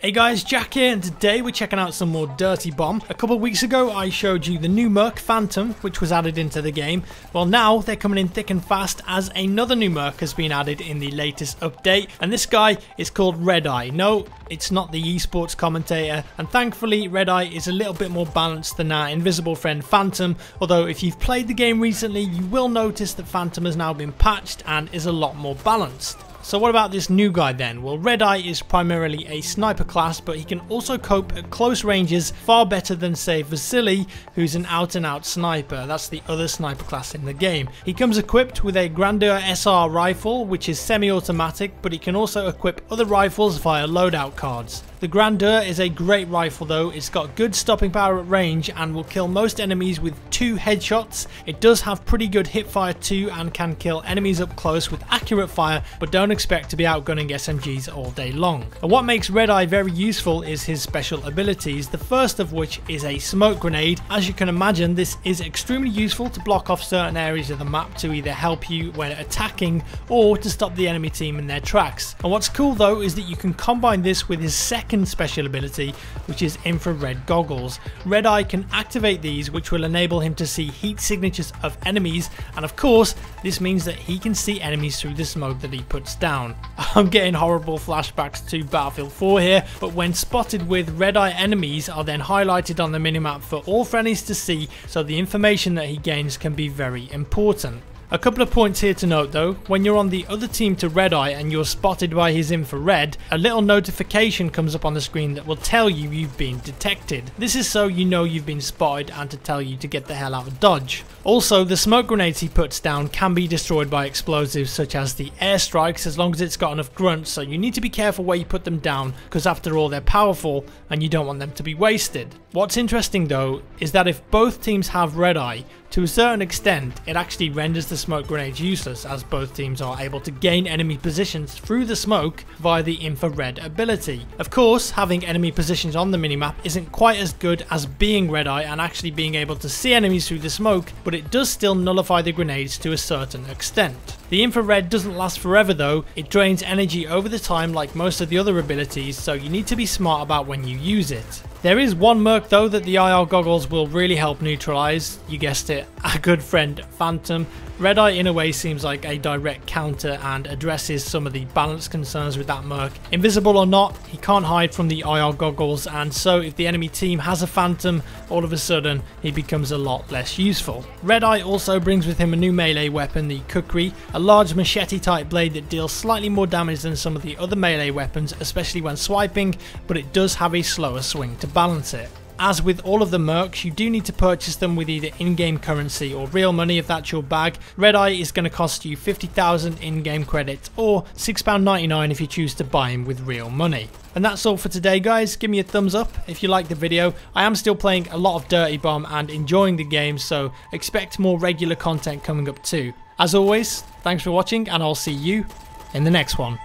Hey guys, Jack here, and today we're checking out some more Dirty Bomb. A couple of weeks ago I showed you the new Merc Phantom, which was added into the game. Well, now they're coming in thick and fast as another new Merc has been added in the latest update, and this guy is called Red Eye. No, it's not the esports commentator, and thankfully Red Eye is a little bit more balanced than our invisible friend Phantom, although if you've played the game recently you will notice that Phantom has now been patched and is a lot more balanced. So what about this new guy then? Well, Red Eye is primarily a sniper class, but he can also cope at close ranges far better than, say, Vasily, who's an out-and-out sniper. That's the other sniper class in the game. He comes equipped with a Grandeur SR rifle, which is semi-automatic, but he can also equip other rifles via loadout cards. The Grandeur is a great rifle though. It's got good stopping power at range and will kill most enemies with 2 headshots. It does have pretty good hipfire too and can kill enemies up close with accurate fire, but don't expect to be outgunning SMGs all day long. And what makes Red Eye very useful is his special abilities, the first of which is a smoke grenade. As you can imagine, this is extremely useful to block off certain areas of the map to either help you when attacking or to stop the enemy team in their tracks. And what's cool though is that you can combine this with his second special ability, which is infrared goggles. Red Eye can activate these, which will enable him to see heat signatures of enemies, and of course this means that he can see enemies through the smoke that he puts down. I'm getting horrible flashbacks to Battlefield 4 here, but when spotted with Red Eye enemies are then highlighted on the minimap for all friendlies to see, so the information that he gains can be very important. A couple of points here to note though. When you're on the other team to Red Eye and you're spotted by his infrared, a little notification comes up on the screen that will tell you you've been detected. This is so you know you've been spotted and to tell you to get the hell out of Dodge. Also, the smoke grenades he puts down can be destroyed by explosives such as the airstrikes as long as it's got enough grunts, so you need to be careful where you put them down because after all they're powerful and you don't want them to be wasted. What's interesting though is that if both teams have Red Eye, to a certain extent it actually renders the smoke grenades useless, as both teams are able to gain enemy positions through the smoke via the infrared ability. Of course, having enemy positions on the minimap isn't quite as good as being Red Eye and actually being able to see enemies through the smoke, but it does still nullify the grenades to a certain extent. The infrared doesn't last forever though, it drains energy over the time like most of the other abilities, so you need to be smart about when you use it. There is one Merc though that the IR goggles will really help neutralize, you guessed it, our good friend Phantom. Red Eye in a way seems like a direct counter and addresses some of the balance concerns with that Merc. Invisible or not, he can't hide from the IR goggles, and so if the enemy team has a Phantom, all of a sudden he becomes a lot less useful. Red Eye also brings with him a new melee weapon, the Kukri, a large machete type blade that deals slightly more damage than some of the other melee weapons, especially when swiping, but it does have a slower swing to balance it. As with all of the Mercs, you do need to purchase them with either in-game currency or real money if that's your bag. Red Eye is going to cost you 50,000 in-game credits or £6.99 if you choose to buy him with real money. And that's all for today guys. Give me a thumbs up if you liked the video. I am still playing a lot of Dirty Bomb and enjoying the game, so expect more regular content coming up too. As always, thanks for watching and I'll see you in the next one.